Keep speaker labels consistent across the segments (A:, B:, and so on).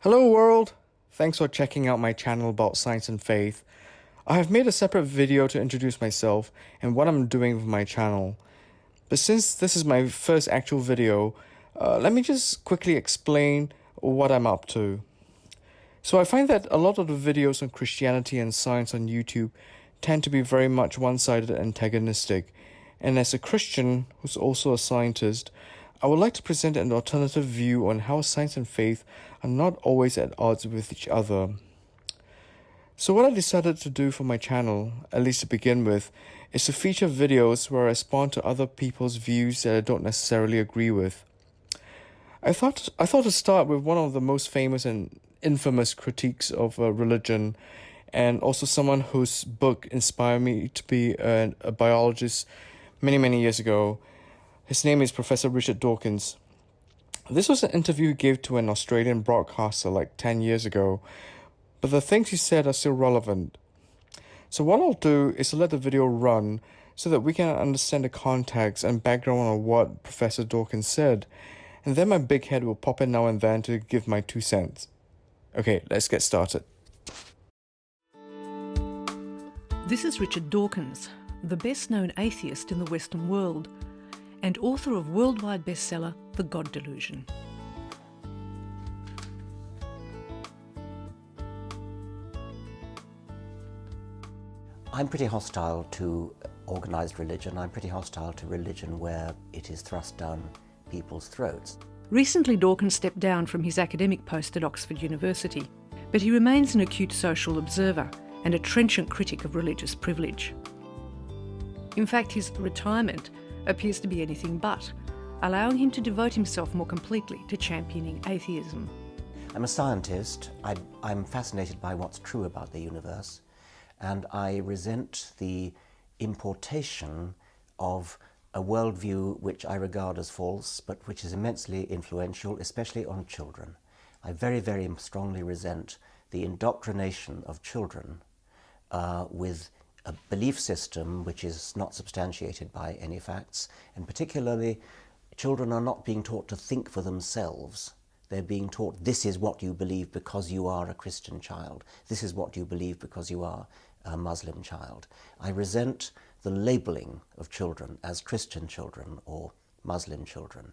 A: Hello world! Thanks for checking out my channel about science and faith. I have made a separate video to introduce myself and what I'm doing with my channel. But since this is my first actual video, let me just quickly explain what I'm up to. So I find that a lot of the videos on Christianity and science on YouTube tend to be very much one-sided and antagonistic. And as a Christian who's also a scientist, I would like to present an alternative view on how science and faith are not always at odds with each other. So what I decided to do for my channel, at least to begin with, is to feature videos where I respond to other people's views that I don't necessarily agree with. I thought to start with one of the most famous and infamous critiques of religion, and also someone whose book inspired me to be a biologist many years ago. His name is Professor Richard Dawkins. This was an interview he gave to an Australian broadcaster like 10 years ago, but the things he said are still relevant. So what I'll do is to let the video run so that we can understand the context and background on what Professor Dawkins said, and then my big head will pop in now and then to give my 2 cents. Okay, let's get started.
B: This is Richard Dawkins, the best-known atheist in the Western world, and author of worldwide bestseller The God Delusion.
C: I'm pretty hostile to organised religion. I'm pretty hostile to religion where it is thrust down people's throats.
B: Recently, Dawkins stepped down from his academic post at Oxford University, but he remains an acute social observer and a trenchant critic of religious privilege. In fact, his retirement appears to be anything but, allowing him to devote himself more completely to championing atheism.
C: I'm a scientist. I'm fascinated by what's true about the universe, and I resent the importation of a worldview which I regard as false, but which is immensely influential, especially on children. I very strongly resent the indoctrination of children with a belief system which is not substantiated by any facts, and particularly children are not being taught to think for themselves. They're being taught, this is what you believe because you are a Christian child. This is what you believe because you are a Muslim child. I resent the labelling of children as Christian children or Muslim children.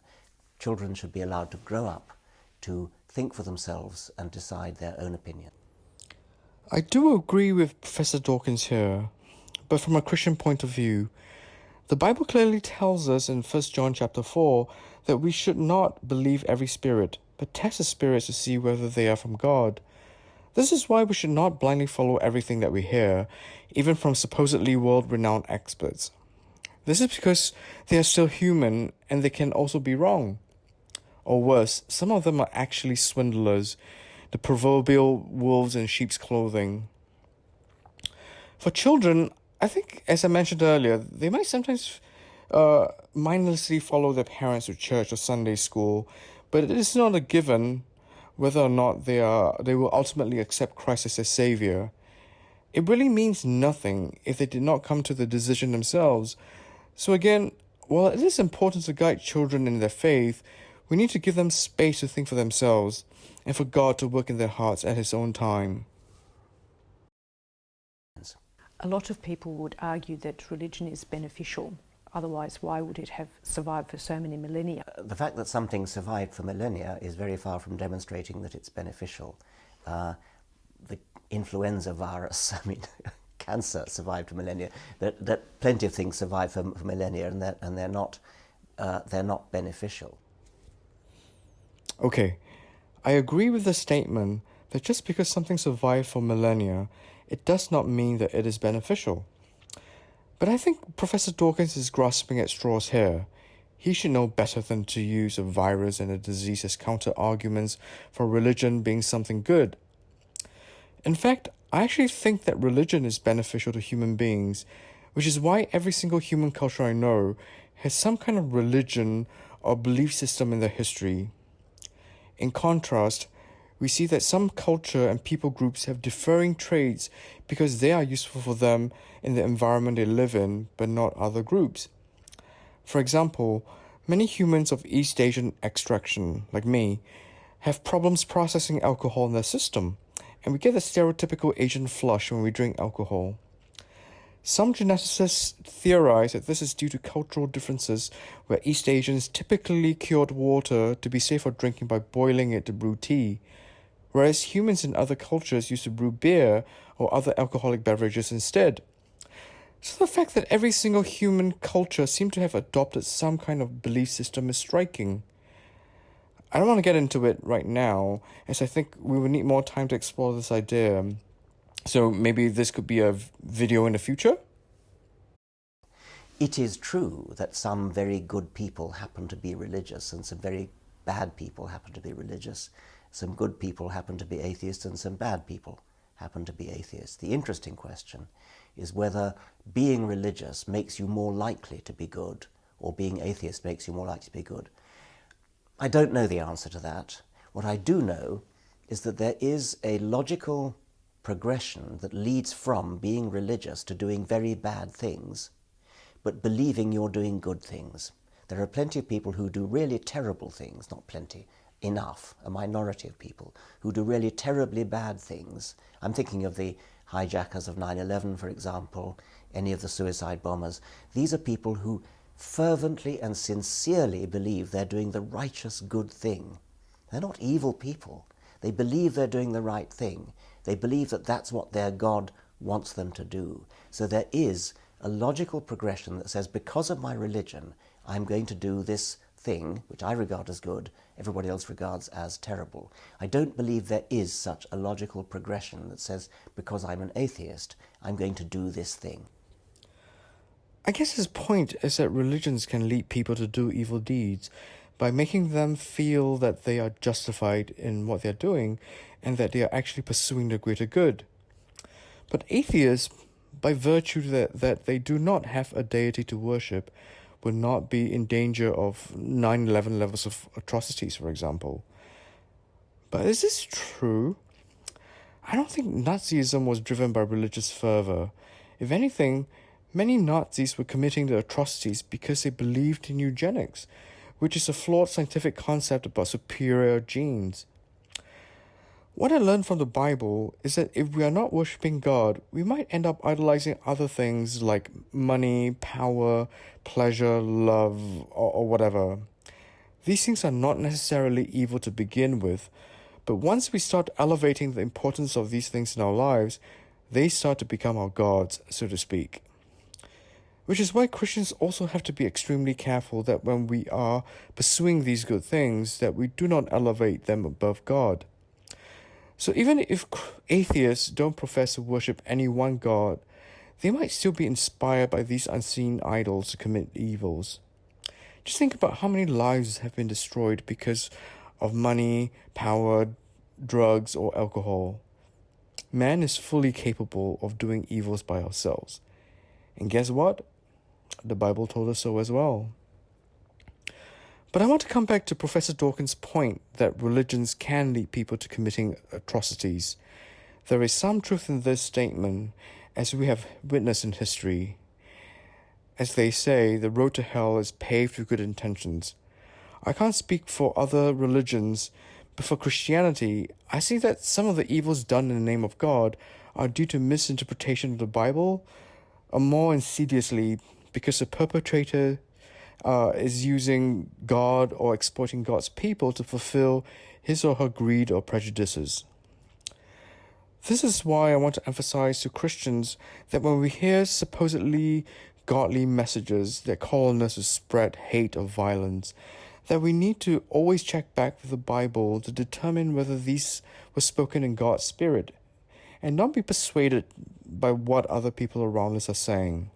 C: Children should be allowed to grow up, to think for themselves and decide their own opinion.
A: I do agree with Professor Dawkins here, but from a Christian point of view, the Bible clearly tells us in 1 John chapter 4 that we should not believe every spirit, but test the spirits to see whether they are from God. This is why we should not blindly follow everything that we hear, even from supposedly world-renowned experts. This is because they are still human and they can also be wrong. Or worse, some of them are actually swindlers, the proverbial wolves in sheep's clothing. For children, I think, as I mentioned earlier, they might sometimes mindlessly follow their parents to church or Sunday school, but it is not a given whether or not they will ultimately accept Christ as their Savior. It really means nothing if they did not come to the decision themselves. So again, while it is important to guide children in their faith, we need to give them space to think for themselves and for God to work in their hearts at His own time.
B: A lot of people would argue that religion is beneficial. Otherwise, why would it have survived for so many millennia?
C: The fact that something survived for millennia is very far from demonstrating that it's beneficial. The influenza virus, cancer survived for millennia. That plenty of things survive for millennia, and they're not beneficial.
A: Okay, I agree with the statement that just because something survived for millennia, it does not mean that it is beneficial. But I think Professor Dawkins is grasping at straws here. He should know better than to use a virus and a disease as counter-arguments for religion being something good. In fact, I actually think that religion is beneficial to human beings, which is why every single human culture I know has some kind of religion or belief system in their history. In contrast, we see that some culture and people groups have differing traits because they are useful for them in the environment they live in, but not other groups. For example, many humans of East Asian extraction, like me, have problems processing alcohol in their system, and we get the stereotypical Asian flush when we drink alcohol. Some geneticists theorize that this is due to cultural differences, where East Asians typically cured water to be safe for drinking by boiling it to brew tea, whereas humans in other cultures used to brew beer or other alcoholic beverages instead. So the fact that every single human culture seemed to have adopted some kind of belief system is striking. I don't want to get into it right now, as I think we would need more time to explore this idea. So maybe this could be a video in the future?
C: It is true that some very good people happen to be religious and some very bad people happen to be religious. Some good people happen to be atheists and some bad people happen to be atheists. The interesting question is whether being religious makes you more likely to be good or being atheist makes you more likely to be good. I don't know the answer to that. What I do know is that there is a logical progression that leads from being religious to doing very bad things, but believing you're doing good things. There are plenty of people who do really terrible things, not plenty, enough, a minority of people, who do really terribly bad things. I'm thinking of the hijackers of 9/11, for example, any of the suicide bombers. These are people who fervently and sincerely believe they're doing the righteous good thing. They're not evil people. They believe they're doing the right thing. They believe that that's what their God wants them to do. So there is a logical progression that says, because of my religion, I'm going to do this thing, which I regard as good, everybody else regards as terrible. I don't believe there is such a logical progression that says, because I'm an atheist, I'm going to do this thing.
A: I guess his point is that religions can lead people to do evil deeds by making them feel that they are justified in what they're doing and that they are actually pursuing the greater good. But atheists, by virtue that they do not have a deity to worship, will not be in danger of 9/11 levels of atrocities, for example. But is this true? I don't think Nazism was driven by religious fervor. If anything, many Nazis were committing the atrocities because they believed in eugenics, which is a flawed scientific concept about superior genes. What I learned from the Bible is that if we are not worshipping God, we might end up idolizing other things like money, power, pleasure, love, or whatever. These things are not necessarily evil to begin with, but once we start elevating the importance of these things in our lives, they start to become our gods, so to speak. Which is why Christians also have to be extremely careful that when we are pursuing these good things, that we do not elevate them above God. So even if atheists don't profess to worship any one God, they might still be inspired by these unseen idols to commit evils. Just think about how many lives have been destroyed because of money, power, drugs, or alcohol. Man is fully capable of doing evils by ourselves. And guess what? The Bible told us so as well. But I want to come back to Professor Dawkins' point that religions can lead people to committing atrocities. There is some truth in this statement, as we have witnessed in history. As they say, the road to hell is paved with good intentions. I can't speak for other religions, but for Christianity, I see that some of the evils done in the name of God are due to misinterpretation of the Bible, or more insidiously, because the perpetrator is using God or exploiting God's people to fulfill his or her greed or prejudices. This is why I want to emphasize to Christians that when we hear supposedly godly messages that call on us to spread hate or violence, that we need to always check back with the Bible to determine whether these were spoken in God's Spirit, and not be persuaded by what other people around us are saying.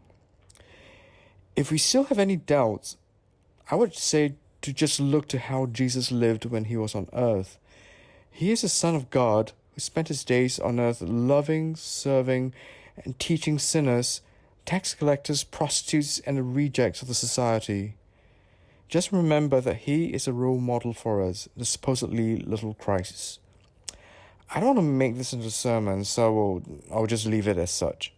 A: If we still have any doubts, I would say to just look to how Jesus lived when he was on earth. He is the Son of God who spent his days on earth loving, serving, and teaching sinners, tax collectors, prostitutes, and the rejects of the society. Just remember that he is a role model for us, the supposedly little Christ. I don't want to make this into a sermon, so I'll just leave it as such.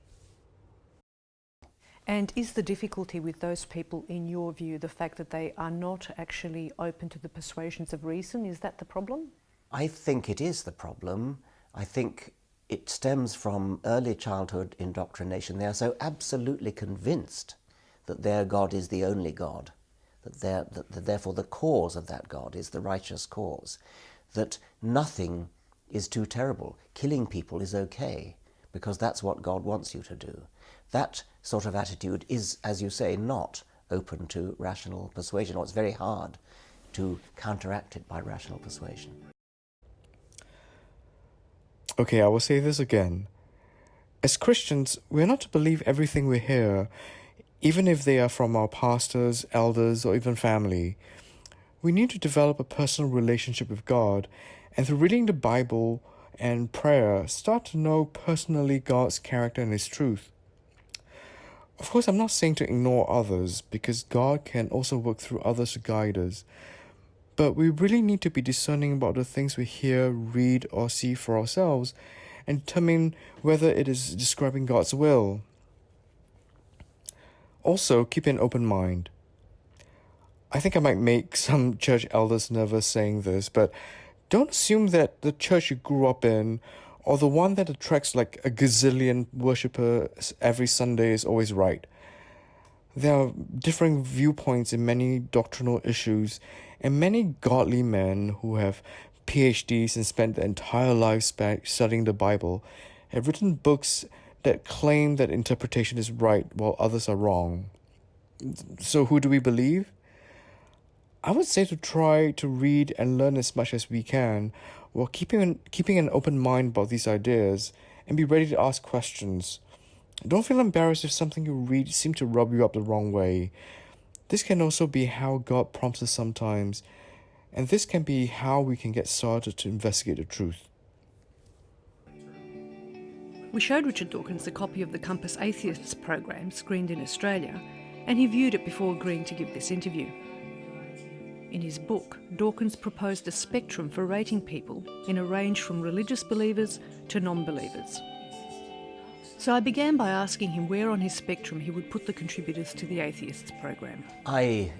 B: And is the difficulty with those people, in your view, the fact that they are not actually open to the persuasions of reason? Is that the problem?
C: I think it is the problem. I think it stems from early childhood indoctrination. They are so absolutely convinced that their God is the only God, that therefore the cause of that God is the righteous cause, that nothing is too terrible. Killing people is okay, because that's what God wants you to do. That sort of attitude is, as you say, not open to rational persuasion, or it's very hard to counteract it by rational persuasion.
A: Okay, I will say this again. As Christians, we're not to believe everything we hear, even if they are from our pastors, elders, or even family. We need to develop a personal relationship with God, and through reading the Bible and prayer, start to know personally God's character and His truth. Of course, I'm not saying to ignore others, because God can also work through others to guide us. But we really need to be discerning about the things we hear, read, or see for ourselves, and determine whether it is describing God's will. Also, keep an open mind. I think I might make some church elders nervous saying this, but don't assume that the church you grew up in, or the one that attracts like a gazillion worshippers every Sunday, is always right. There are differing viewpoints in many doctrinal issues, and many godly men who have PhDs and spent their entire lives studying the Bible have written books that claim that interpretation is right while others are wrong. So who do we believe? I would say to try to read and learn as much as we can, while keeping an open mind about these ideas, and be ready to ask questions. Don't feel embarrassed if something you read seems to rub you up the wrong way. This can also be how God prompts us sometimes, and this can be how we can get started to investigate the truth.
B: We showed Richard Dawkins a copy of the Compass Atheists program screened in Australia, and he viewed it before agreeing to give this interview. In his book, Dawkins proposed a spectrum for rating people in a range from religious believers to non-believers. So I began by asking him where on his spectrum he would put the contributors to the Atheists program.
C: I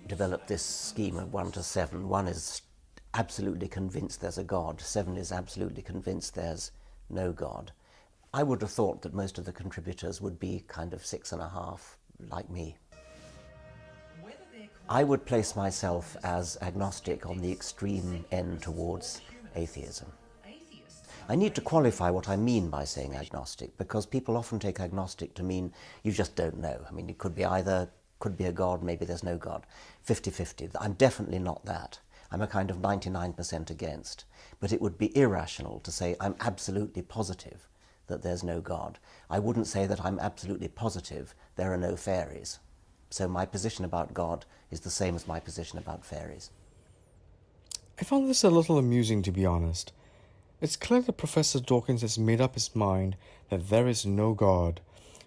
C: developed this scheme of 1 to 7. 1 is absolutely convinced there's a God. 7 is absolutely convinced there's no God. I would have thought that most of the contributors would be kind of 6.5, like me. I would place myself as agnostic on the extreme end towards atheism. I need to qualify what I mean by saying agnostic, because people often take agnostic to mean you just don't know. I mean, it could be a God, maybe there's no God. 50-50. I'm definitely not that. I'm a kind of 99% against. But it would be irrational to say I'm absolutely positive that there's no God. I wouldn't say that I'm absolutely positive there are no fairies. So my position about God is the same as my position about fairies.
A: I found this a little amusing, to be honest. It's clear that Professor Dawkins has made up his mind that there is no God,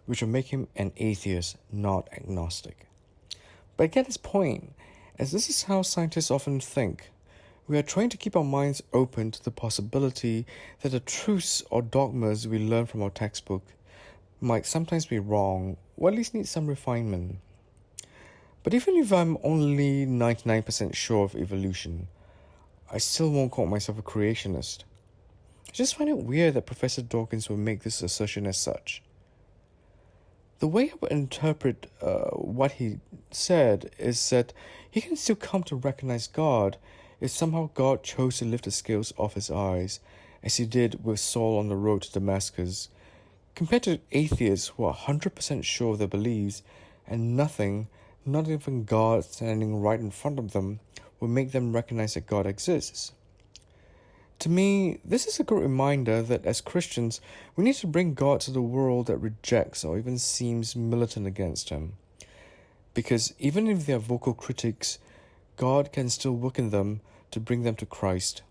A: which will make him an atheist, not agnostic. But I get his point, as this is how scientists often think. We are trying to keep our minds open to the possibility that the truths or dogmas we learn from our textbook might sometimes be wrong, or at least need some refinement. But even if I'm only 99% sure of evolution, I still won't call myself a creationist. I just find it weird that Professor Dawkins would make this assertion as such. The way I would interpret what he said is that he can still come to recognize God if somehow God chose to lift the scales off his eyes, as he did with Saul on the road to Damascus, compared to atheists who are 100% sure of their beliefs, and nothing, not even God standing right in front of them, will make them recognize that God exists. To me, this is a good reminder that as Christians, we need to bring God to the world that rejects or even seems militant against him. Because even if they are vocal critics, God can still work in them to bring them to Christ.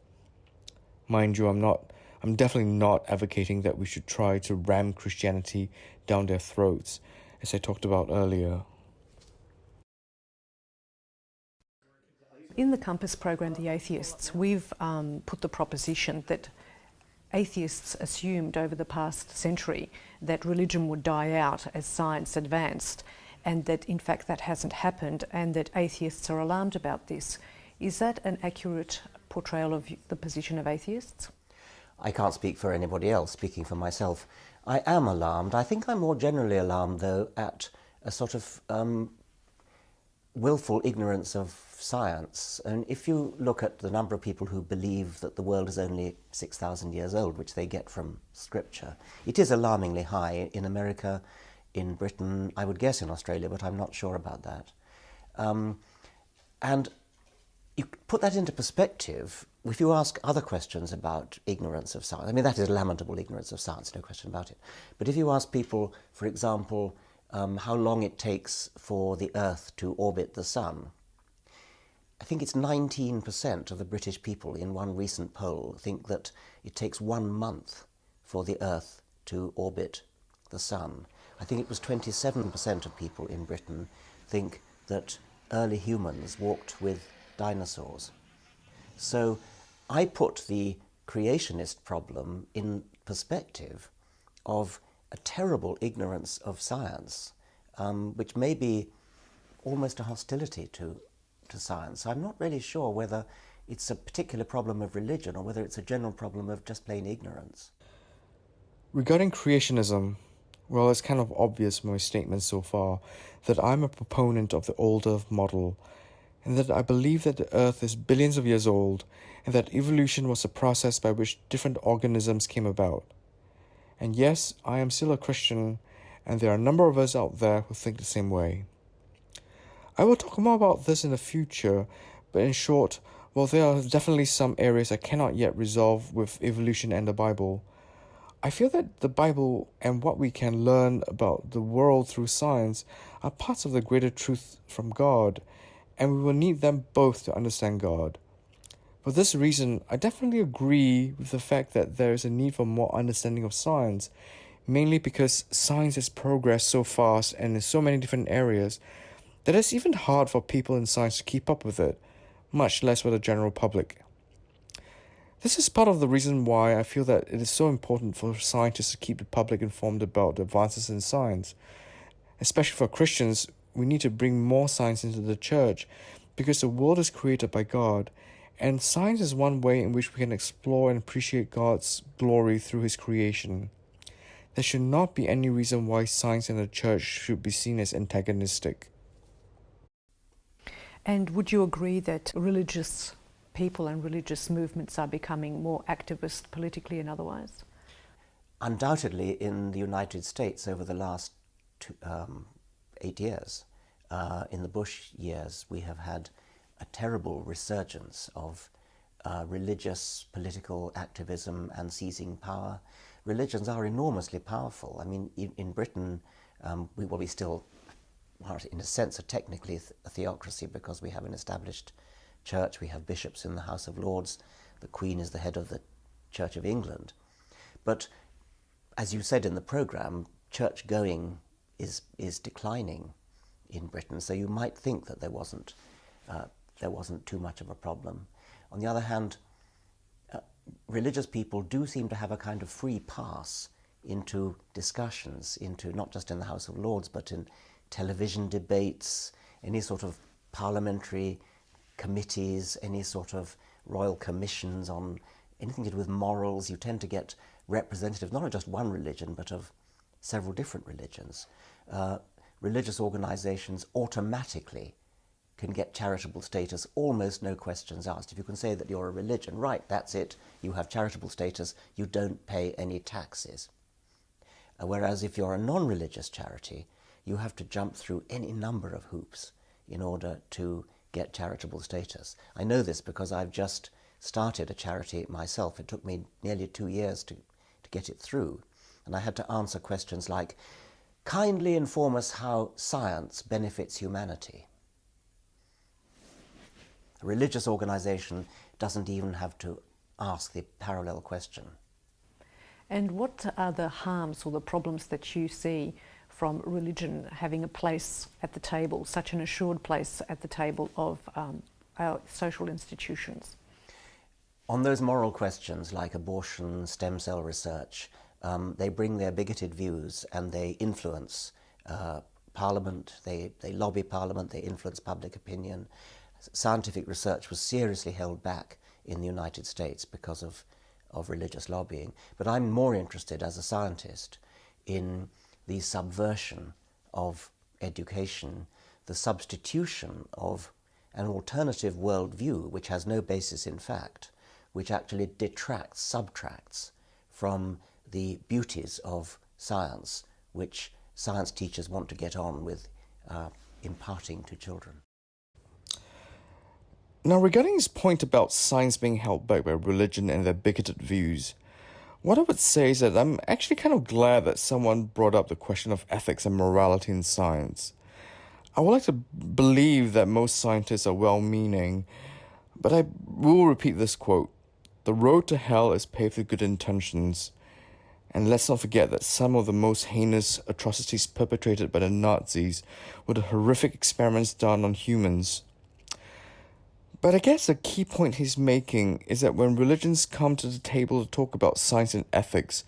A: Mind you, I'm definitely not advocating that we should try to ram Christianity down their throats, as I talked about earlier.
B: In the Compass program, The Atheists, we've put the proposition that atheists assumed over the past century that religion would die out as science advanced, and that in fact that hasn't happened, and that atheists are alarmed about this. Is that an accurate portrayal of the position of atheists?
C: I can't speak for anybody else, speaking for myself. I am alarmed. I think I'm more generally alarmed, though, at a sort of willful ignorance of science. And if you look at the number of people who believe that the world is only 6,000 years old, which they get from Scripture, it is alarmingly high in America, in Britain, I would guess in Australia, but I'm not sure about that. And you put that into perspective, if you ask other questions about ignorance of science, I mean, that is lamentable ignorance of science, no question about it. But if you ask people, for example, how long it takes for the Earth to orbit the Sun, I think it's 19% of the British people in one recent poll think that it takes 1 month for the Earth to orbit the Sun. I think it was 27% of people in Britain think that early humans walked with dinosaurs. So I put the creationist problem in perspective of a terrible ignorance of science, which may be almost a hostility to science. I'm not really sure whether it's a particular problem of religion or whether it's a general problem of just plain ignorance.
A: Regarding creationism, well, it's kind of obvious from my statements so far that I'm a proponent of the old Earth model, and that I believe that the Earth is billions of years old, and that evolution was a process by which different organisms came about. And yes, I am still a Christian, and there are a number of us out there who think the same way. I will talk more about this in the future, but in short, while there are definitely some areas I cannot yet resolve with evolution and the Bible, I feel that the Bible and what we can learn about the world through science are parts of the greater truth from God, and we will need them both to understand God. For this reason, I definitely agree with the fact that there is a need for more understanding of science, mainly because science has progressed so fast and in so many different areas that it's even hard for people in science to keep up with it, much less with the general public. This is part of the reason why I feel that it is so important for scientists to keep the public informed about the advances in science. Especially for Christians, we need to bring more science into the church because the world is created by God, and science is one way in which we can explore and appreciate God's glory through His creation. There should not be any reason why science and the church should be seen as antagonistic.
B: And would you agree that religious people and religious movements are becoming more activist politically and otherwise?
C: Undoubtedly, in the United States over the last 8 years, in the Bush years, we have had a terrible resurgence of religious political activism and seizing power. Religions are enormously powerful. I mean, in Britain, we still are, in a sense, technically a theocracy because we have an established church, we have bishops in the House of Lords, the Queen is the head of the Church of England. But as you said in the programme, church-going is declining in Britain, so you might think that there wasn't too much of a problem. On the other hand, religious people do seem to have a kind of free pass into discussions, into not just in the House of Lords, but in television debates, any sort of parliamentary committees, any sort of royal commissions on anything to do with morals. You tend to get representatives, not of just one religion, but of several different religions. Religious organizations automatically can get charitable status, almost no questions asked. If you can say that you're a religion, right, that's it, you have charitable status, you don't pay any taxes. Whereas if you're a non-religious charity, you have to jump through any number of hoops in order to get charitable status. I know this because I've just started a charity myself. It took me nearly 2 years to get it through. And I had to answer questions like, kindly inform us how science benefits humanity. A religious organization doesn't even have to ask the parallel question. And
B: what are the harms or the problems that you see from religion having a place at the table, such an assured place at the table of our social institutions?
C: On those moral questions like abortion, stem cell research, they bring their bigoted views and they influence Parliament, they lobby Parliament, they influence public opinion. Scientific research was seriously held back in the United States because of religious lobbying. But I'm more interested as a scientist in the subversion of education, the substitution of an alternative worldview which has no basis in fact, which actually detracts, subtracts from the beauties of science, which science teachers want to get on with imparting to children.
A: Now, regarding his point about science being held back by religion and their bigoted views, what I would say is that I'm actually kind of glad that someone brought up the question of ethics and morality in science. I would like to believe that most scientists are well-meaning, but I will repeat this quote: "The road to hell is paved with good intentions." And let's not forget that some of the most heinous atrocities perpetrated by the Nazis were the horrific experiments done on humans. But I guess the key point he's making is that when religions come to the table to talk about science and ethics,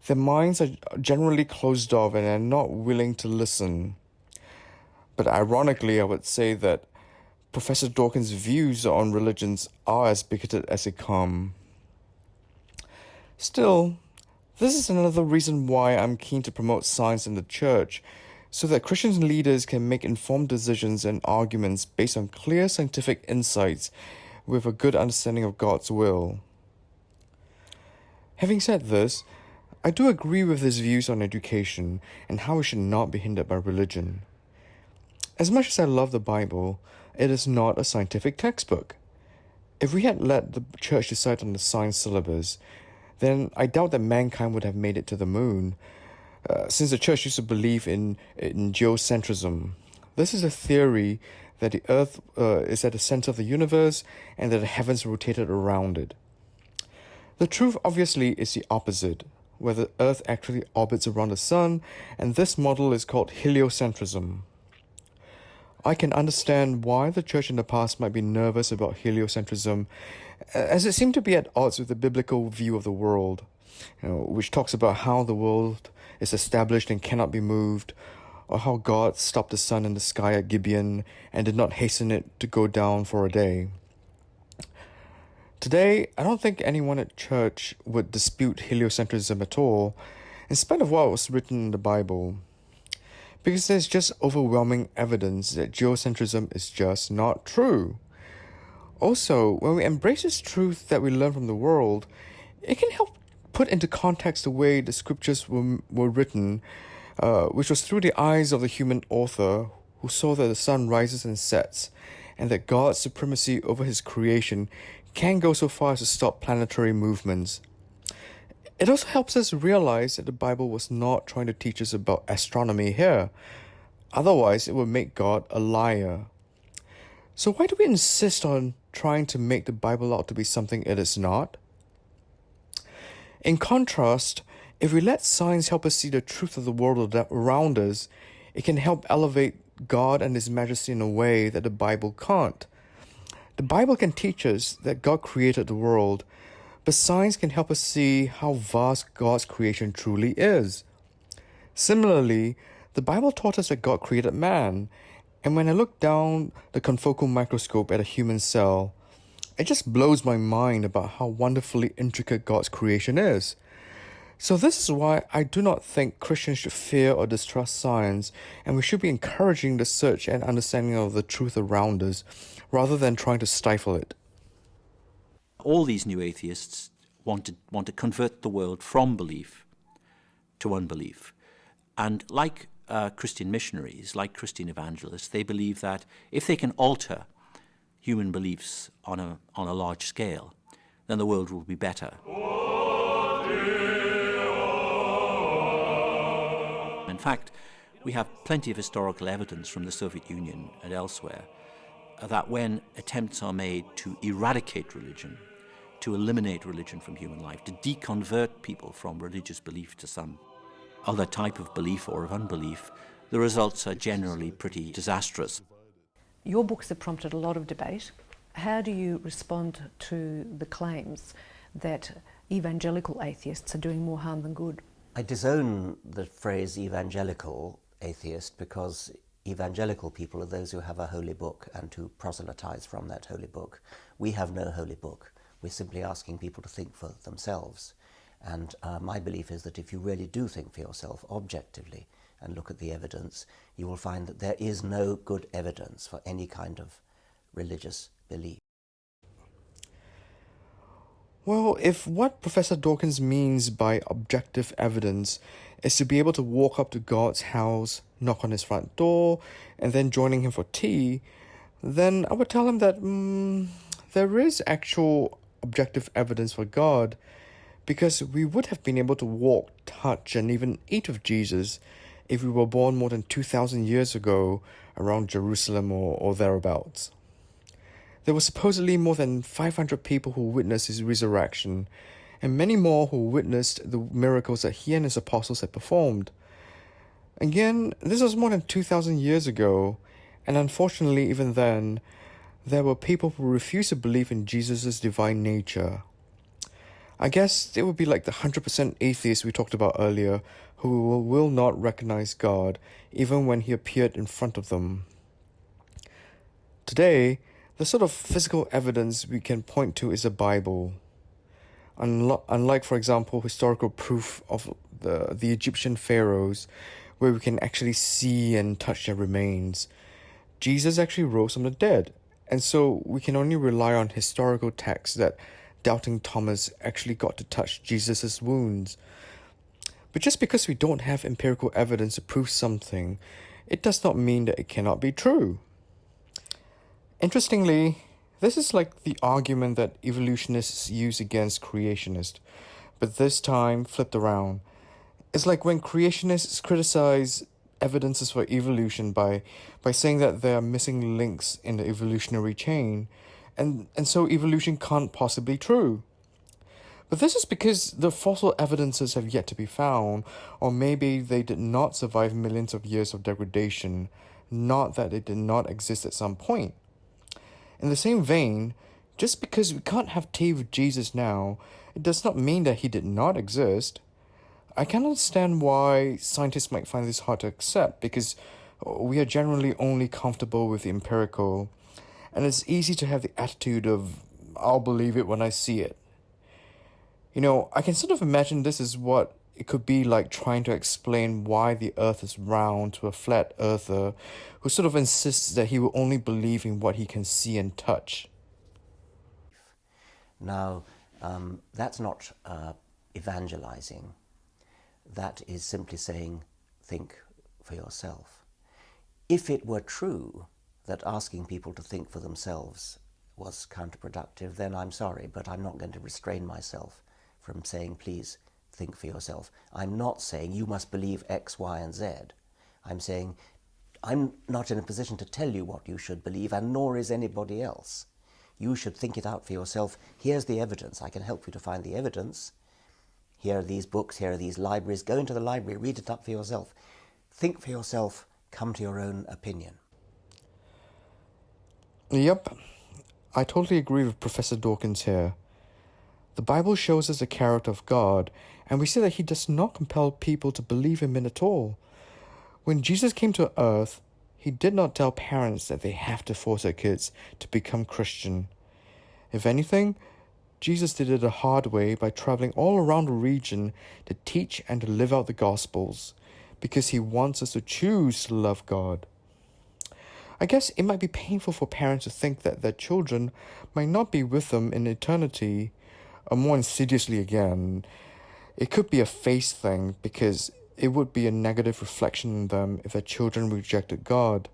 A: their minds are generally closed off and are not willing to listen. But ironically, I would say that Professor Dawkins' views on religions are as bigoted as they come. Still, this is another reason why I'm keen to promote science in the church, so that Christian leaders can make informed decisions and arguments based on clear scientific insights with a good understanding of God's will. Having said this, I do agree with his views on education and how it should not be hindered by religion. As much as I love the Bible, it is not a scientific textbook. If we had let the church decide on the science syllabus, then I doubt that mankind would have made it to the moon, since the church used to believe in geocentrism. This is a theory that the earth is at the center of the universe and that the heavens rotated around it. The truth obviously is the opposite, where the earth actually orbits around the sun, and this model is called heliocentrism. I can understand why the church in the past might be nervous about heliocentrism, as it seemed to be at odds with the biblical view of the world, which talks about how the world is established and cannot be moved, or how God stopped the sun in the sky at Gibeon and did not hasten it to go down for a day. Today, I don't think anyone at church would dispute heliocentrism at all, in spite of what was written in the Bible, because there's just overwhelming evidence that geocentrism is just not true. Also, when we embrace this truth that we learn from the world, it can help put into context the way the scriptures were written, which was through the eyes of the human author who saw that the sun rises and sets, and that God's supremacy over his creation can go so far as to stop planetary movements. It also helps us realize that the Bible was not trying to teach us about astronomy here. Otherwise, it would make God a liar. So why do we insist on trying to make the Bible out to be something it is not? In contrast, if we let science help us see the truth of the world around us, it can help elevate God and His majesty in a way that the Bible can't. The Bible can teach us that God created the world, but science can help us see how vast God's creation truly is. Similarly, the Bible taught us that God created man, and when I look down the confocal microscope at a human cell, it just blows my mind about how wonderfully intricate God's creation is. So this is why I do not think Christians should fear or distrust science, and we should be encouraging the search and understanding of the truth around us, rather than trying to stifle it.
D: All these new atheists want to convert the world from belief to unbelief. And like Christian missionaries, like Christian evangelists, they believe that if they can alter human beliefs on a large scale, then the world will be better. In fact, we have plenty of historical evidence from the Soviet Union and elsewhere that when attempts are made to eradicate religion, to eliminate religion from human life, to deconvert people from religious belief to some other type of belief or of unbelief, the results are generally pretty disastrous.
B: Your books have prompted a lot of debate. How do you respond to the claims that evangelical atheists are doing more harm than good?
C: I disown the phrase evangelical atheist because evangelical people are those who have a holy book and who proselytize from that holy book. We have no holy book. We're simply asking people to think for themselves. And my belief is that if you really do think for yourself objectively and look at the evidence, you will find that there is no good evidence for any kind of religious belief.
A: Well, if what Professor Dawkins means by objective evidence is to be able to walk up to God's house, knock on his front door, and then joining him for tea, then I would tell him that there is actual objective evidence for God, because we would have been able to walk, touch, and even eat with Jesus if we were born more than 2,000 years ago around Jerusalem or thereabouts. There were supposedly more than 500 people who witnessed his resurrection, and many more who witnessed the miracles that he and his apostles had performed. Again, this was more than 2,000 years ago, and unfortunately even then, there were people who refused to believe in Jesus' divine nature. I guess they would be like the 100% atheists we talked about earlier, who will not recognize God even when he appeared in front of them. Today, the sort of physical evidence we can point to is the Bible. Unlike, for example, historical proof of the Egyptian pharaohs, where we can actually see and touch their remains, Jesus actually rose from the dead, and so we can only rely on historical texts that doubting Thomas actually got to touch Jesus' wounds. But just because we don't have empirical evidence to prove something, it does not mean that it cannot be true. Interestingly, this is like the argument that evolutionists use against creationists, but this time flipped around. It's like when creationists criticize evidences for evolution by saying that there are missing links in the evolutionary chain, and so evolution can't possibly be true. But this is because the fossil evidences have yet to be found, or maybe they did not survive millions of years of degradation, not that they did not exist at some point. In the same vein, just because we can't have tea with Jesus now, it does not mean that he did not exist. I can understand why scientists might find this hard to accept, because we are generally only comfortable with the empirical, and it's easy to have the attitude of, I'll believe it when I see it. You know, I can sort of imagine this is what it could be like trying to explain why the earth is round to a flat earther who sort of insists that he will only believe in what he can see and touch.
C: Now, that's not evangelizing. That is simply saying, think for yourself. If it were true that asking people to think for themselves was counterproductive, then I'm sorry, but I'm not going to restrain myself from saying, please think for yourself. I'm not saying you must believe X, Y, and Z. I'm saying I'm not in a position to tell you what you should believe, and nor is anybody else. You should think it out for yourself. Here's the evidence. I can help you to find the evidence. Here are these books, here are these libraries. Go into the library, read it up for yourself. Think for yourself, come to your own opinion.
A: Yep, I totally agree with Professor Dawkins here. The Bible shows us the character of God, and we see that he does not compel people to believe him in at all. When Jesus came to earth, he did not tell parents that they have to force their kids to become Christian. If anything, Jesus did it the hard way by traveling all around the region to teach and to live out the Gospels, because he wants us to choose to love God. I guess it might be painful for parents to think that their children might not be with them in eternity, or more insidiously again, it could be a face thing, because it would be a negative reflection on them if their children rejected God.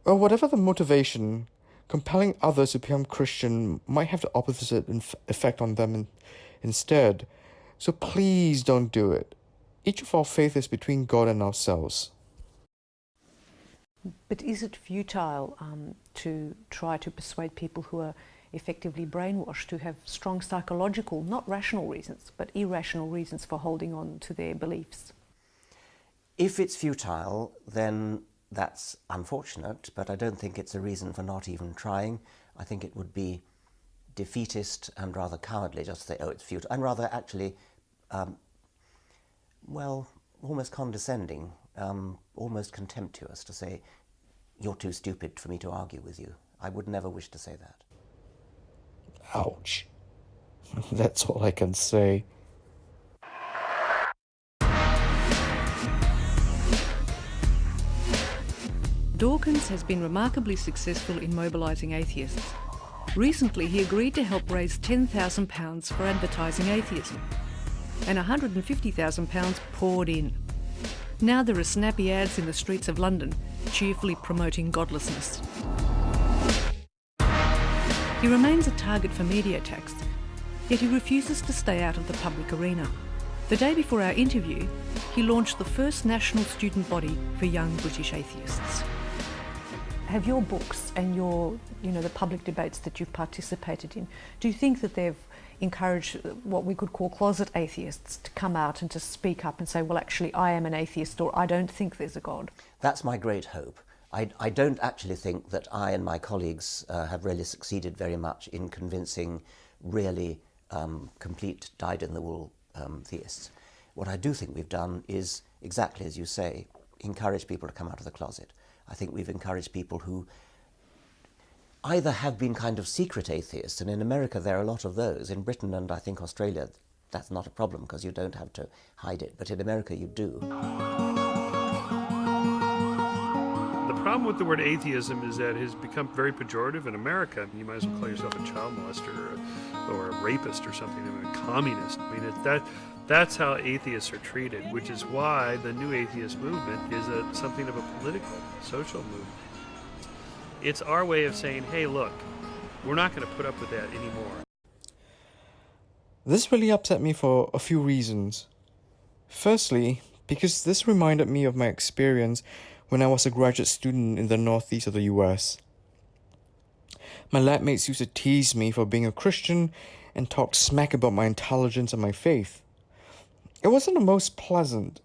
A: Well, whatever the motivation, compelling others to become Christian might have the opposite effect on them instead. So please don't do it. Each of our faith is between God and ourselves.
B: But is it futile to try to persuade people who are effectively brainwashed, who have strong psychological, not rational reasons, but irrational reasons for holding on to their beliefs?
C: If it's futile, then that's unfortunate, but I don't think it's a reason for not even trying. I think it would be defeatist and rather cowardly just to say, oh, it's futile, and rather actually, almost condescending, almost contemptuous to say, you're too stupid for me to argue with you. I would never wish to say that.
A: Ouch. That's all I can say.
B: Dawkins has been remarkably successful in mobilising atheists. Recently, he agreed to help raise £10,000 for advertising atheism, and £150,000 poured in. Now there are snappy ads in the streets of London cheerfully promoting godlessness. He remains a target for media attacks, yet he refuses to stay out of the public arena. The day before our interview, he launched the first national student body for young British atheists. Have your books and the public debates that you've participated in, do you think that they've encouraged what we could call closet atheists to come out and to speak up and say, well, actually, I am an atheist, or I don't think there's a God?
C: That's my great hope. I don't actually think that I and my colleagues have really succeeded very much in convincing really complete dyed-in-the-wool theists. What I do think we've done is, exactly as you say, encourage people to come out of the closet. I think we've encouraged people who either have been kind of secret atheists, and in America there are a lot of those. In Britain and I think Australia, that's not a problem because you don't have to hide it, but in America you do.
E: The problem with the word atheism is that it has become very pejorative in America. You might as well call yourself a child molester or a rapist or something, a communist. I mean, that's how atheists are treated, which is why the new atheist movement is something of a political, social movement. It's our way of saying, hey, look, we're not going to put up with that anymore.
A: This really upset me for a few reasons. Firstly, because this reminded me of my experience when I was a graduate student in the northeast of the US. My lab mates used to tease me for being a Christian and talk smack about my intelligence and my faith. It wasn't the most pleasant,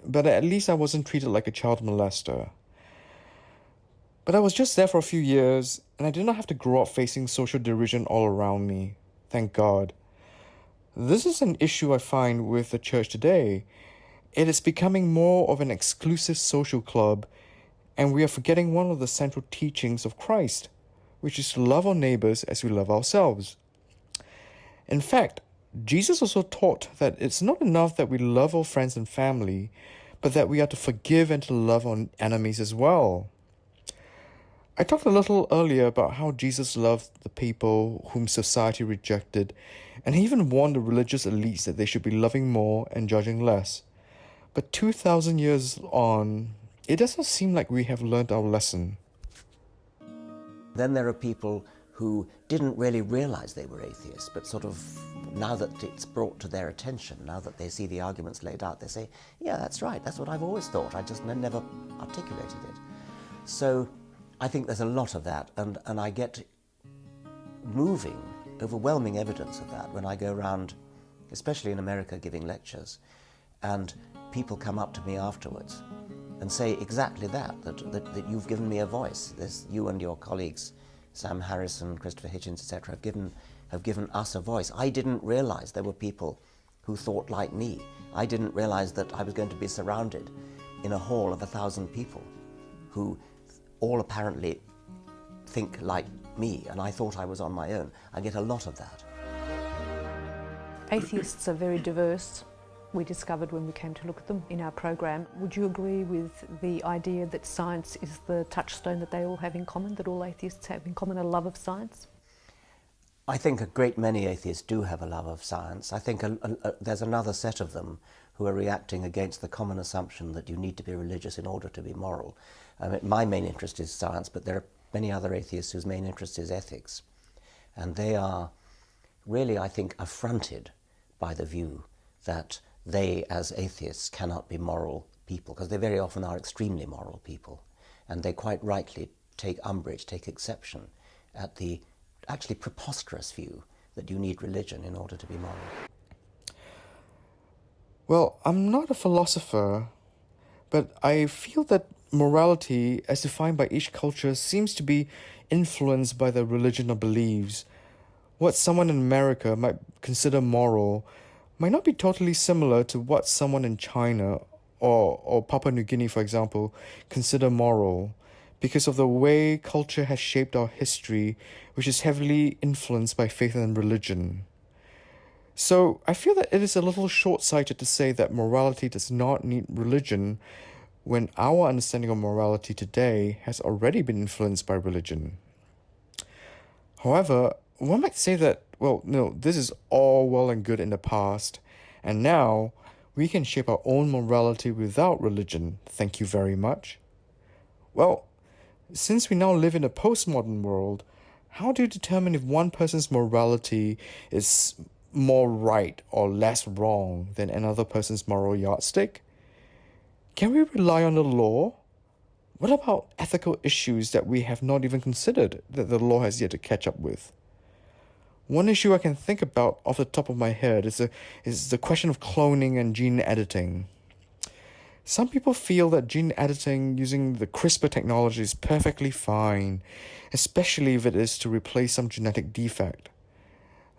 A: but at least I wasn't treated like a child molester. But I was just there for a few years, and I did not have to grow up facing social derision all around me. Thank God. This is an issue I find with the church today. It is becoming more of an exclusive social club, and we are forgetting one of the central teachings of Christ, which is to love our neighbors as we love ourselves. In fact, Jesus also taught that it's not enough that we love our friends and family, but that we are to forgive and to love our enemies as well. I talked a little earlier about how Jesus loved the people whom society rejected, and he even warned the religious elites that they should be loving more and judging less. But 2,000 years on, it does not seem like we have learned our lesson.
C: Then there are people who didn't really realize they were atheists, but sort of, now that it's brought to their attention, now that they see the arguments laid out, they say, yeah, that's right, that's what I've always thought, I just never articulated it. So I think there's a lot of that, and I get moving, overwhelming evidence of that when I go around, especially in America, giving lectures, and people come up to me afterwards and say exactly that you've given me a voice. You and your colleagues, Sam Harrison, Christopher Hitchens, etc., have given us a voice. I didn't realize there were people who thought like me. I didn't realize that I was going to be surrounded in a hall of 1,000 people who all apparently think like me, and I thought I was on my own. I get a lot of that.
B: Atheists are very diverse. We discovered when we came to look at them in our program. Would you agree with the idea that science is the touchstone that they all have in common, that all atheists have in common, a love of science?
C: I think a great many atheists do have a love of science. I think there's another set of them who are reacting against the common assumption that you need to be religious in order to be moral. My main interest is science, but there are many other atheists whose main interest is ethics. And they are really, I think, affronted by the view that they, as atheists, cannot be moral people, because they very often are extremely moral people. And they quite rightly take umbrage, take exception at the actually preposterous view that you need religion in order to be moral.
A: Well, I'm not a philosopher, but I feel that morality, as defined by each culture, seems to be influenced by the religion or beliefs. What someone in America might consider moral might not be totally similar to what someone in China or Papua New Guinea, for example, consider moral, because of the way culture has shaped our history, which is heavily influenced by faith and religion. So I feel that it is a little short-sighted to say that morality does not need religion when our understanding of morality today has already been influenced by religion. However, one might say that, well, no, this is all well and good in the past, and now we can shape our own morality without religion. Thank you very much. Well, since we now live in a postmodern world, how do you determine if one person's morality is more right or less wrong than another person's moral yardstick? Can we rely on the law? What about ethical issues that we have not even considered that the law has yet to catch up with? One issue I can think about off the top of my head is the question of cloning and gene editing. Some people feel that gene editing using the CRISPR technology is perfectly fine, especially if it is to replace some genetic defect.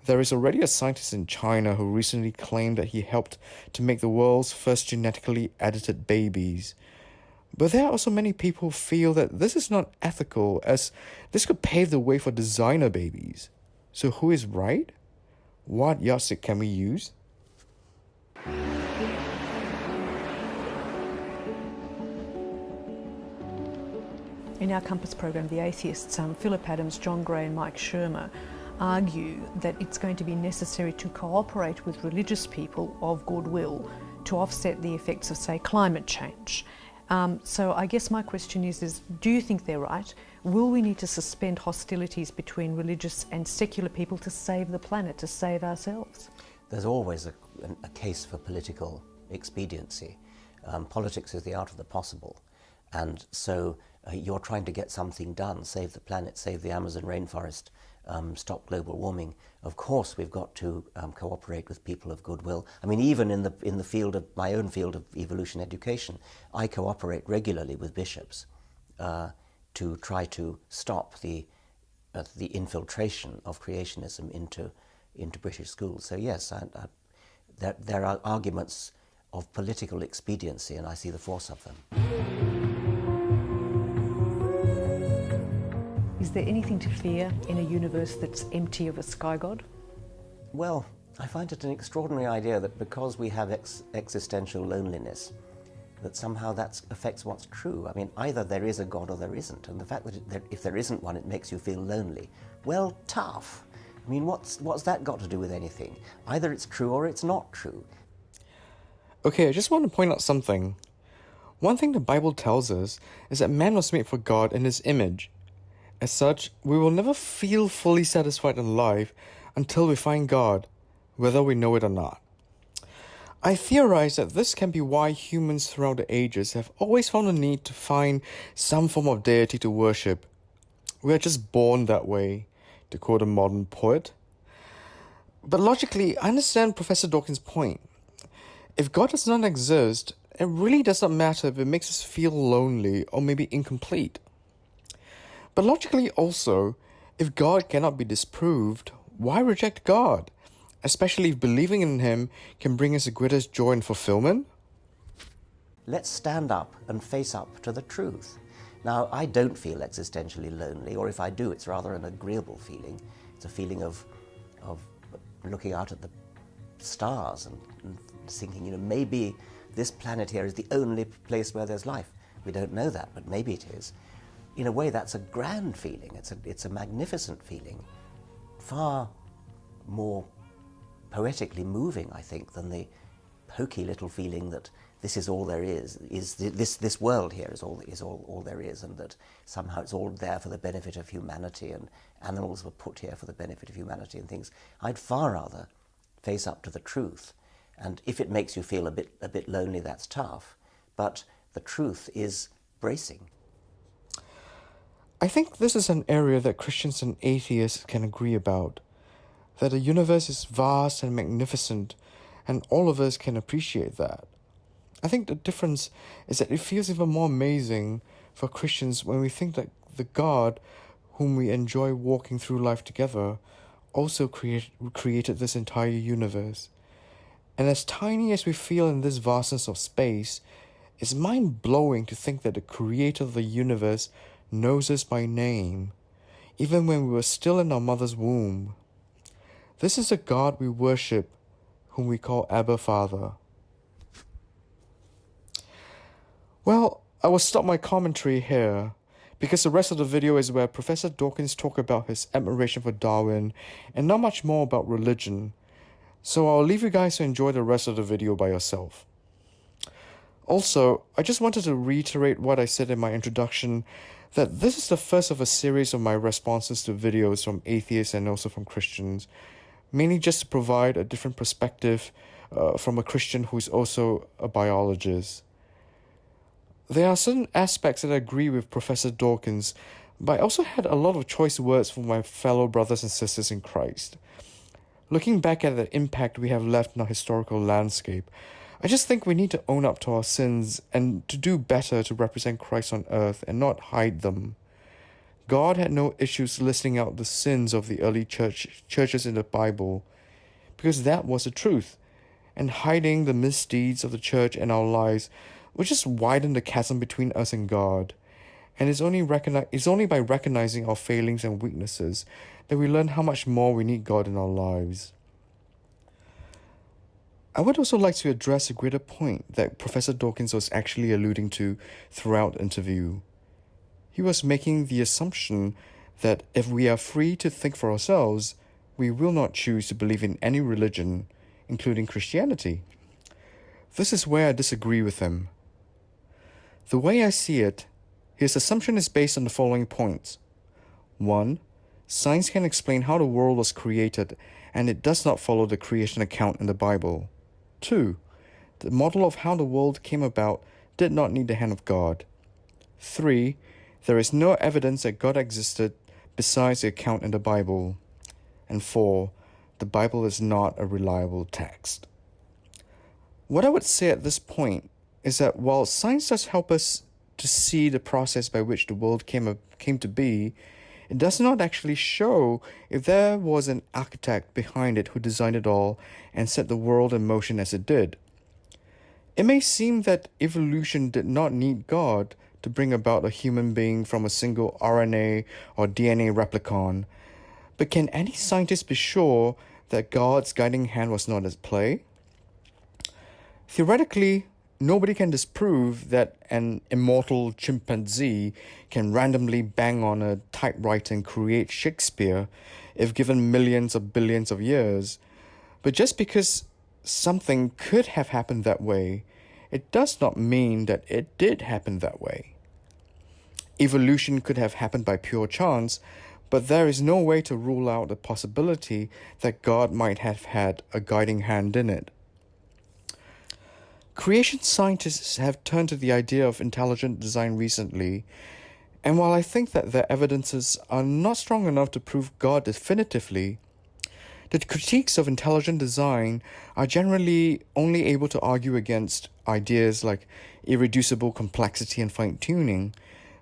A: There is already a scientist in China who recently claimed that he helped to make the world's first genetically edited babies. But there are also many people who feel that this is not ethical, as this could pave the way for designer babies. So who is right? What yardstick can we use?
B: In our Compass program, The Atheists, Philip Adams, John Gray and Mike Shermer argue that it's going to be necessary to cooperate with religious people of goodwill to offset the effects of, say, climate change. So I guess my question is do you think they're right? Will we need to suspend hostilities between religious and secular people to save the planet, to save ourselves?
C: There's always a case for political expediency. Politics is the art of the possible. And so you're trying to get something done, save the planet, save the Amazon rainforest, stop global warming. Of course, we've got to cooperate with people of goodwill. I mean, even in the field of my own field of evolution education, I cooperate regularly with bishops to try to stop the infiltration of creationism into British schools. So yes, there are arguments of political expediency, and I see the force of them.
B: Is there anything to fear in a universe that's empty of a sky god?
C: Well, I find it an extraordinary idea that because we have existential loneliness, that somehow that affects what's true. I mean, either there is a God or there isn't, and the fact that if there isn't one, it makes you feel lonely. Well, tough. I mean, what's that got to do with anything? Either it's true or it's not true.
A: Okay, I just want to point out something. One thing the Bible tells us is that man was made for God in his image. As such, we will never feel fully satisfied in life until we find God, whether we know it or not. I theorize that this can be why humans throughout the ages have always found a need to find some form of deity to worship. We are just born that way, to quote a modern poet. But logically, I understand Professor Dawkins' point. If God does not exist, it really does not matter if it makes us feel lonely or maybe incomplete. But logically also, if God cannot be disproved, why reject God? Especially if believing in Him can bring us the greatest joy and fulfillment?
C: Let's stand up and face up to the truth. Now, I don't feel existentially lonely, or if I do, it's rather an agreeable feeling. It's a feeling of looking out at the stars and thinking, maybe this planet here is the only place where there's life. We don't know that, but maybe it is. In a way, that's a grand feeling. It's a magnificent feeling, far more poetically moving, I think, than the pokey little feeling that this is all there is this world here is all there is, and that somehow it's all there for the benefit of humanity, and animals were put here for the benefit of humanity and things. I'd far rather face up to the truth, and if it makes you feel a bit lonely, that's tough, but the truth is bracing.
A: I think this is an area that Christians and atheists can agree about, that the universe is vast and magnificent, and all of us can appreciate that. I think the difference is that it feels even more amazing for Christians when we think that the God whom we enjoy walking through life together also created this entire universe. And as tiny as we feel in this vastness of space, it's mind-blowing to think that the creator of the universe knows us by name, even when we were still in our mother's womb. This is a God we worship, whom we call Abba Father. Well, I will stop my commentary here, because the rest of the video is where Professor Dawkins talks about his admiration for Darwin and not much more about religion, so I'll leave you guys to enjoy the rest of the video by yourself. Also, I just wanted to reiterate what I said in my introduction, that this is the first of a series of my responses to videos from atheists and also from Christians, mainly just to provide a different perspective from a Christian who's also a biologist. There are certain aspects that I agree with Professor Dawkins, but I also had a lot of choice words from my fellow brothers and sisters in Christ. Looking back at the impact we have left in our historical landscape, I just think we need to own up to our sins and to do better to represent Christ on earth and not hide them. God had no issues listing out the sins of the early churches in the Bible, because that was the truth, and hiding the misdeeds of the church and our lives would just widen the chasm between us and God. And it's only by recognizing our failings and weaknesses that we learn how much more we need God in our lives. I would also like to address a greater point that Professor Dawkins was actually alluding to throughout the interview. He was making the assumption that if we are free to think for ourselves, we will not choose to believe in any religion, including Christianity. This is where I disagree with him. The way I see it, his assumption is based on the following points. 1. Science can explain how the world was created, and it does not follow the creation account in the Bible. 2. The model of how the world came about did not need the hand of God. 3. There is no evidence that God existed besides the account in the Bible. And 4. The Bible is not a reliable text. What I would say at this point is that while science does help us to see the process by which the world came to be, it does not actually show if there was an architect behind it who designed it all and set the world in motion as it did. It may seem that evolution did not need God to bring about a human being from a single RNA or DNA replicon, but can any scientist be sure that God's guiding hand was not at play? Theoretically, nobody can disprove that an immortal chimpanzee can randomly bang on a typewriter and create Shakespeare if given millions or billions of years. But just because something could have happened that way, it does not mean that it did happen that way. Evolution could have happened by pure chance, but there is no way to rule out the possibility that God might have had a guiding hand in it. Creation scientists have turned to the idea of intelligent design recently, and while I think that their evidences are not strong enough to prove God definitively, the critiques of intelligent design are generally only able to argue against ideas like irreducible complexity and fine-tuning,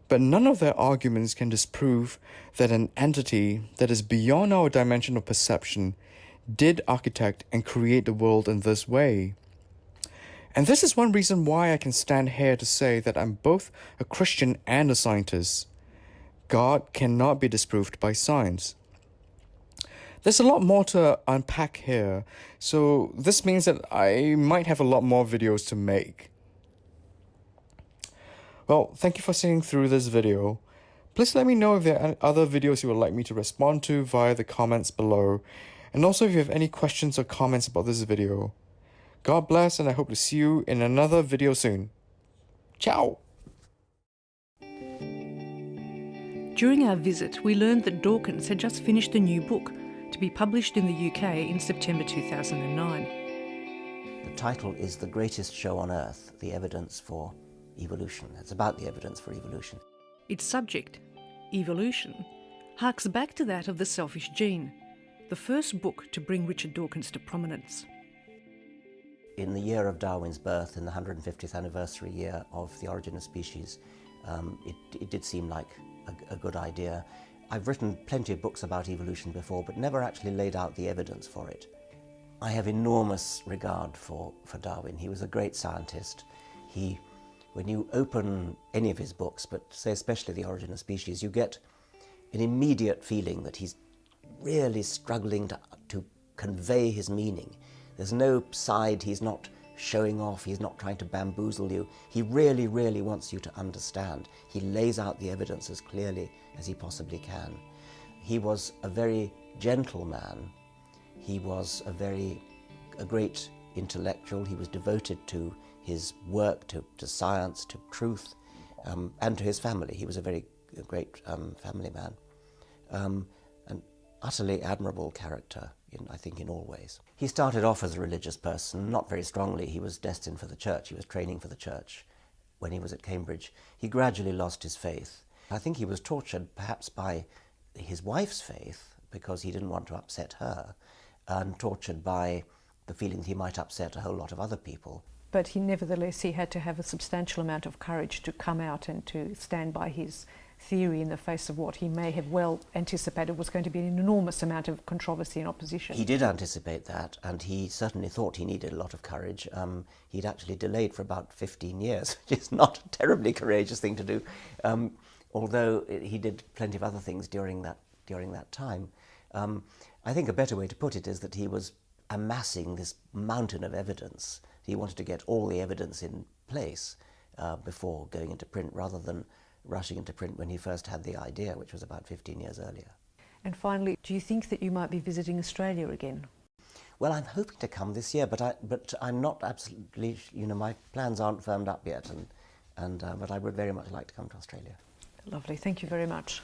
A: but none of their arguments can disprove that an entity that is beyond our dimension of perception did architect and create the world in this way. And this is one reason why I can stand here to say that I'm both a Christian and a scientist. God cannot be disproved by science. There's a lot more to unpack here, so this means that I might have a lot more videos to make. Well, thank you for sitting through this video. Please let me know if there are other videos you would like me to respond to via the comments below, and also if you have any questions or comments about this video. God bless, and I hope to see you in another video soon. Ciao!
B: During our visit, we learned that Dawkins had just finished a new book to be published in the UK in September 2009.
C: The title is The Greatest Show on Earth, The Evidence for Evolution. It's about the evidence for evolution.
B: Its subject, evolution, harks back to that of The Selfish Gene, the first book to bring Richard Dawkins to prominence.
C: In the year of Darwin's birth, in the 150th anniversary year of The Origin of Species, it did seem like a good idea. I've written plenty of books about evolution before, but never actually laid out the evidence for it. I have enormous regard for Darwin. He was a great scientist. He when you open any of his books, but say especially The Origin of Species, you get an immediate feeling that he's really struggling to convey his meaning. There's no side, he's not showing off, he's not trying to bamboozle you. He really, really wants you to understand. He lays out the evidence as clearly as he possibly can. He was a very gentle man. He was a great intellectual. He was devoted to his work, to science, to truth, and to his family. He was a very great family man. An utterly admirable character, I think, in all ways. He started off as a religious person, not very strongly. He was destined for the church. He was training for the church when he was at Cambridge. He gradually lost his faith. I think he was tortured perhaps by his wife's faith, because he didn't want to upset her, and tortured by the feeling that he might upset a whole lot of other people.
B: But nevertheless, he had to have a substantial amount of courage to come out and to stand by his theory in the face of what he may have well anticipated was going to be an enormous amount of controversy and opposition.
C: He did anticipate that, and he certainly thought he needed a lot of courage. He'd actually delayed for about 15 years, which is not a terribly courageous thing to do, although he did plenty of other things during that time. I think a better way to put it is that he was amassing this mountain of evidence. He wanted to get all the evidence in place before going into print, rather than rushing into print when he first had the idea, which was about 15 years earlier.
B: And finally, do you think that you might be visiting Australia again?
C: Well, I'm hoping to come this year, but I'm not absolutely, my plans aren't firmed up yet, but I would very much like to come to Australia.
B: Lovely, thank you very much.